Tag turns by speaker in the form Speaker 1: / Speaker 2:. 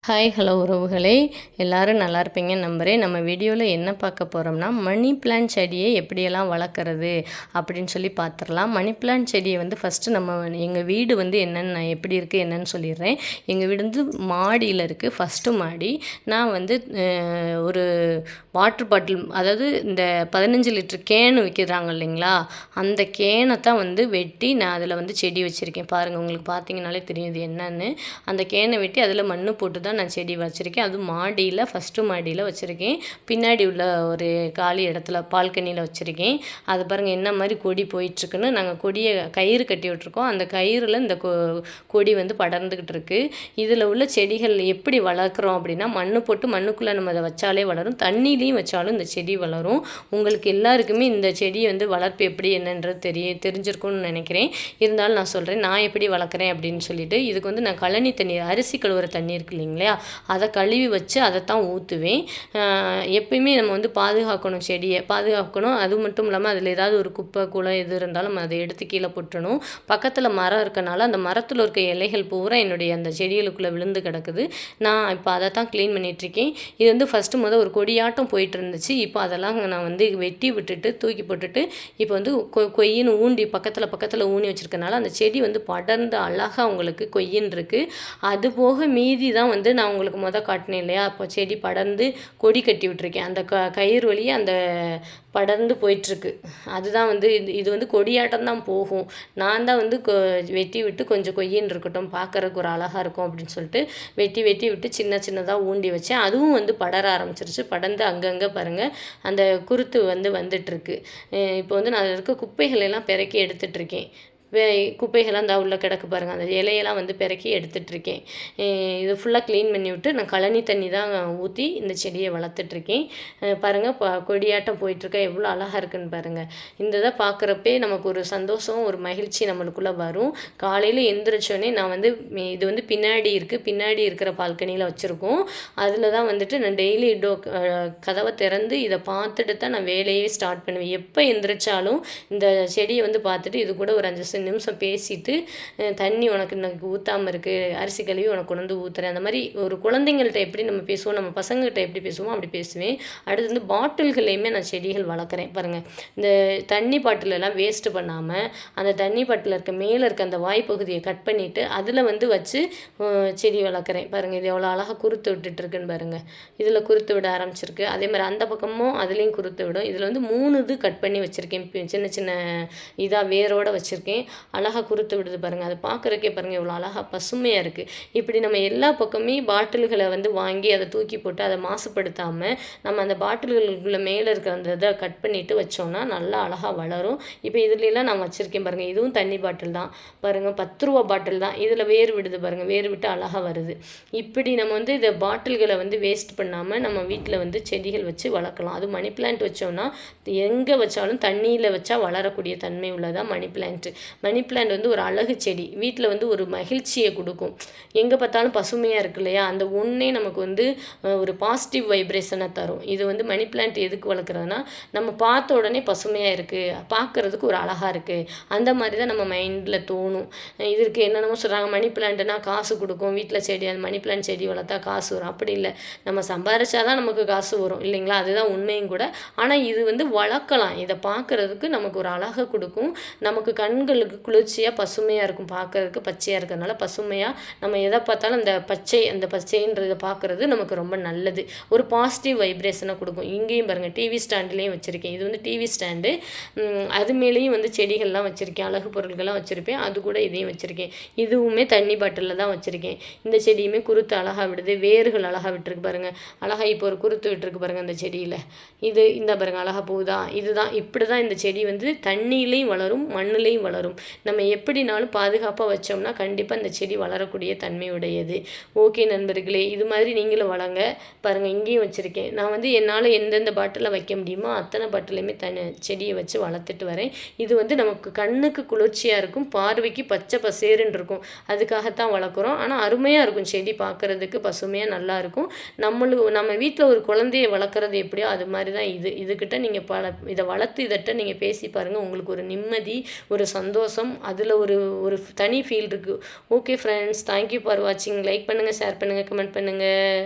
Speaker 1: Hi hello உறவுகளே, எல்லோரும் நல்லா இருப்பீங்கன்னு நம்புகிறேன். நம்ம வீடியோவில் என்ன பார்க்க போகிறோம்னா, மணி பிளான்ட் செடியை எப்படியெல்லாம் வளர்க்குறது அப்படின்னு சொல்லி பார்த்துடலாம். மணி பிளான்ட் செடியை ஃபஸ்ட்டு நம்ம எங்கள் வீடு என்னென்னு நான் எப்படி இருக்குது என்னென்னு சொல்லிடுறேன். எங்கள் வீடு மாடியில் இருக்குது, ஃபஸ்ட்டு மாடி. நான் ஒரு வாட்டர் பாட்டில், அதாவது இந்த 15 லிட்டர் கேனு விற்கிறாங்க இல்லைங்களா, அந்த கேனை தான் வெட்டி நான் அதில் செடி வச்சுருக்கேன். பாருங்கள், உங்களுக்கு பார்த்தீங்கனாலே தெரியும் இது என்னன்னு. அந்த கேனை வெட்டி அதில் மண் போட்டு தான் நான் செடி வச்சுருக்கேன். அதுவும் மாடியில், ஃபஸ்ட்டு மாடியில் வச்சுருக்கேன். பின்னாடி உள்ள ஒரு காலி இடத்துல பால்கனியில் வச்சுருக்கேன். அது பாருங்கள் என்ன மாதிரி கொடி போயிட்டுருக்குன்னு. நாங்கள் கொடியை கயிறு கட்டி விட்ருக்கோம். அந்த கயிறில் இந்த கொடி படர்ந்துக்கிட்டு இருக்குது. இதில் உள்ள செடிகள் எப்படி வளர்க்குறோம் அப்படின்னா, மண் போட்டு மண்ணுக்குள்ளே நம்ம அதை வச்சாலே வளரும், தண்ணிலையும் வச்சாலும் இந்த செடி வளரும். உங்களுக்கு எல்லாருக்குமே இந்த செடி வளர்ப்பு எப்படி என்னன்றது தெரிஞ்சிருக்கும்னு நினைக்கிறேன். இருந்தாலும் நான் சொல்கிறேன், நான் எப்படி வளர்க்குறேன் அப்படின்னு சொல்லிட்டு. இதுக்கு நான் கழனி தண்ணீர், அரிசி கழுவுற தண்ணி இருக்கு இல்லைங்களா, அதை கழுவி வச்சு அதை தான் ஊற்றுவேன். எப்பயுமே நம்ம பாதுகாக்கணும், செடியை பாதுகாக்கணும். அது மட்டும் இல்லாமல் அதில் ஏதாவது ஒரு குப்பை குளம் எது இருந்தாலும் அதை எடுத்து கீழே போட்டுணும். பக்கத்தில் மரம் இருக்கனால அந்த மரத்தில் இருக்க இலைகள் பூரா என்னுடைய அந்த செடிகளுக்குள்ளே விழுந்து கிடக்குது. நான் இப்போ அதை தான் க்ளீன் பண்ணிகிட்ருக்கேன். இது ஃபஸ்ட்டு ஒரு கொடியாட்டம் போயிட்டு இருந்துச்சு. இப்போ அதெல்லாம் நான் வெட்டி விட்டுட்டு தூக்கி போட்டுட்டு இப்போ கொய்யின்னு ஊண்டி பக்கத்தில் ஊனி வச்சுருக்கனால அந்த செடி படர்ந்து அழகாக உங்களுக்கு கொய்யின்னு இருக்குது. அது போக மீதி தான் நான் உங்களுக்கு காட்டினேன் இல்லையா, அப்போ செடி படர்ந்து கொடி கட்டி விட்டுருக்கேன். அந்த கயிறு வழியே அந்த படர்ந்து போயிட்டுருக்கு. அதுதான் இது கொடியாட்டம் தான் போகும். நான் தான் வெட்டி விட்டு கொஞ்சம் கொய்யின்னு இருக்கட்டும், பார்க்குறதுக்கு ஒரு அழகாக இருக்கும் அப்படின்னு சொல்லிட்டு வெட்டி விட்டு சின்னதாக ஊண்டி வச்சேன். அதுவும் படர ஆரம்பிச்சிருச்சு. படர்ந்து அங்கங்கே பாருங்கள் அந்த குருத்து வந்துட்டுருக்கு. இப்போ நான் அதில் இருக்க குப்பைகள் எல்லாம் பிறக்கி எடுத்துகிட்ருக்கேன். குப்பைகள்லாம் அந்த உள்ள கிடக்கு பாருங்கள், அந்த இலையெல்லாம் பிறக்கி எடுத்துகிட்ருக்கேன். இது ஃபுல்லாக க்ளீன் பண்ணி விட்டு நான் கழனி தண்ணி தான் ஊற்றி இந்த செடியை வளர்த்துட்ருக்கேன். பாருங்கள், கொடியாட்டம் போயிட்டுருக்க எவ்வளோ அழகாக இருக்குன்னு பாருங்கள். இந்த இதை பார்க்குறப்பே நமக்கு ஒரு சந்தோஷம், ஒரு மகிழ்ச்சி நம்மளுக்குள்ளே வரும். காலையில் எந்திரிச்சோடனே நான் இது பின்னாடி இருக்குது, பின்னாடி இருக்கிற பால்கனியில் வச்சுருக்கோம். அதில் தான் நான் டெய்லி கதவை திறந்து இதை பார்த்துட்டு தான் நான் வேலையே ஸ்டார்ட் பண்ணுவேன். எப்போ எந்திரிச்சாலும் இந்த செடியை பார்த்துட்டு இது கூட ஒரு 5 நிமிஷம் பேசிட்டு, தண்ணி உனக்கு இன்னைக்கு ஊற்றாமல் இருக்குது, அரிசி கழுவி உனக்கு கொண்டு ஊற்றுறேன். அந்த மாதிரி ஒரு குழந்தைங்கள்ட்ட எப்படி நம்ம பேசுவோம், நம்ம பசங்கள்கிட்ட எப்படி பேசுவோமோ அப்படி பேசுவேன். அடுத்து பாட்டில்களையுமே நான் செடிகள் வளர்க்குறேன். பாருங்கள், இந்த தண்ணி பாட்டிலெல்லாம் வேஸ்ட்டு பண்ணாமல் அந்த தண்ணி பாட்டில் இருக்க மேலே இருக்க அந்த வாய்ப்பகுதியை கட் பண்ணிவிட்டு அதில் வச்சு செடி வளர்க்குறேன். பாருங்கள், இது எவ்வளோ அழகாக குறுத்து விட்டுட்டுருக்குன்னு பாருங்கள். இதில் குறுத்து விட ஆரம்பிச்சிருக்கு. அதே மாதிரி அந்த பக்கமும் அதுலேயும் குறுத்து விடும். இதில் 3 இது கட் பண்ணி வச்சுருக்கேன். சின்ன இதாக வேரோடு வச்சுருக்கேன். அழகாக குறுத்து விடுது பாருங்கள். அதை பார்க்குறக்கே பாருங்கள் எவ்வளோ அழகாக பசுமையாக இருக்குது. இப்படி நம்ம எல்லா பக்கமே பாட்டில்களை வாங்கி அதை தூக்கி போட்டு அதை மாசுபடுத்தாமல் நம்ம அந்த பாட்டில்களுக்குள்ளே மேலே இருக்கிற அந்த இதை கட் பண்ணிவிட்டு வச்சோம்னா நல்லா அழகாக வளரும். இப்போ இதுலலாம் நான் வச்சுருக்கேன் பாருங்கள். இதுவும் தண்ணி பாட்டில் தான் பாருங்கள், 10 ரூபா பாட்டில் தான். இதில் வேர் விடுது பாருங்கள், வேர் விட்டு அழகாக வருது. இப்படி நம்ம இதை பாட்டில்களை வேஸ்ட் பண்ணாமல் நம்ம வீட்டில் செடிகள் வச்சு வளர்க்கலாம். அது மணி பிளான்ட் வச்சோம்னா எங்கே வச்சாலும் தண்ணியில் வச்சா வளரக்கூடிய தன்மை உள்ளதான் மணி பிளான்ட்டு. மணி பிளான்ட் ஒரு அழகு செடி. வீட்டில் ஒரு மகிழ்ச்சியை கொடுக்கும். எங்கே பார்த்தாலும் பசுமையாக இருக்கு இல்லையா, அந்த ஒன்றே நமக்கு ஒரு பாசிட்டிவ் வைப்ரேஷனை தரும். இது மணி பிளான்ட் எதுக்கு வளர்க்குறதுனா, நம்ம பார்த்த உடனே பசுமையாக இருக்குது, பார்க்குறதுக்கு ஒரு அழகாக இருக்குது, அந்த மாதிரி தான் நம்ம மைண்டில் தோணும். இதற்கு என்னென்னமோ சொல்கிறாங்க, மணி பிளான்ட்னா காசு கொடுக்கும், வீட்டில் செடி அந்த மணி பிளான்ட் செடி வளர்த்தா காசு வரும். அப்படி இல்லை, நம்ம சம்பாரிச்சா தான் நமக்கு காசு வரும் இல்லைங்களா, அதுதான் உண்மையும் கூட. ஆனால் இது வளர்க்கலாம். இதை பார்க்குறதுக்கு நமக்கு ஒரு அழகை கொடுக்கும். நமக்கு கண்களுக்கு குளிர்ச்சியாக பசுமையாக இருக்கும். பார்க்குறதுக்கு பச்சையாக இருக்கிறதுனால பசுமையாக நம்ம எதை பார்த்தாலும் அந்த பச்சைன்றதை பார்க்குறது நமக்கு ரொம்ப நல்லது. ஒரு பாசிட்டிவ் வைப்ரேஷனை கொடுக்கும். இங்கேயும் பாருங்கள், டிவி ஸ்டாண்டுலேயும் வச்சுருக்கேன். இது டிவி ஸ்டாண்டு. அது மேலேயும் செடிகள்லாம் வச்சுருக்கேன், அழகு பொருட்கள்லாம் வச்சுருப்பேன். அது கூட இதையும் வச்சுருக்கேன். இதுவுமே தண்ணி பாட்டிலில் தான் வச்சுருக்கேன். இந்த செடியுமே குருத்து அழகாக விடுது, வேர்கள் அழகாக விட்டுருக்கு பாருங்கள். அழகாக இப்போ ஒரு குருத்து விட்டுருக்கு பாருங்கள் அந்த செடியில். இந்த பாருங்கள் அழகாக போகுதா. இதுதான் இப்படி தான் இந்த செடி தண்ணியிலையும் வளரும், மண்ணுலேயும் வளரும். நம்ம எப்படினாலும் பாதுகாப்பாக வச்சோம்னா கண்டிப்பாக இந்த செடி வளரக்கூடிய தன்மையுடையது. ஓகே நண்பர்களே, இது மாதிரி நீங்களும் வளங்க. பாருங்கள், இங்கேயும் வச்சுருக்கேன். நான் என்னால் எந்தெந்த பாட்டிலில் வைக்க முடியுமோ அத்தனை பாட்டிலையுமே செடியை வச்சு வளர்த்துட்டு வரேன். இது நமக்கு கண்ணுக்கு குளிர்ச்சியாக இருக்கும், பார்வைக்கு பச்சை பசேருன்னு இருக்கும். அதுக்காகத்தான் வளர்க்குறோம். ஆனால் அருமையாக இருக்கும் செடி, பார்க்குறதுக்கு பசுமையாக நல்லா இருக்கும். நம்ம வீட்டில் ஒரு குழந்தையை வளர்க்குறது எப்படியோ அது மாதிரி தான் இதுக்கிட்ட நீங்கள் இதை வளர்த்து இதட்ட நீங்கள் பேசி பாருங்கள். உங்களுக்கு ஒரு நிம்மதி, ஒரு சந்தோஷம் சந்தோஷம், அதில் ஒரு ஒரு தனி ஃபீல் இருக்குது. ஓகே ஃப்ரெண்ட்ஸ், தேங்க்யூ ஃபார் வாட்சிங். லைக் பண்ணுங்கள், ஷேர் பண்ணுங்கள், கமெண்ட் பண்ணுங்கள்.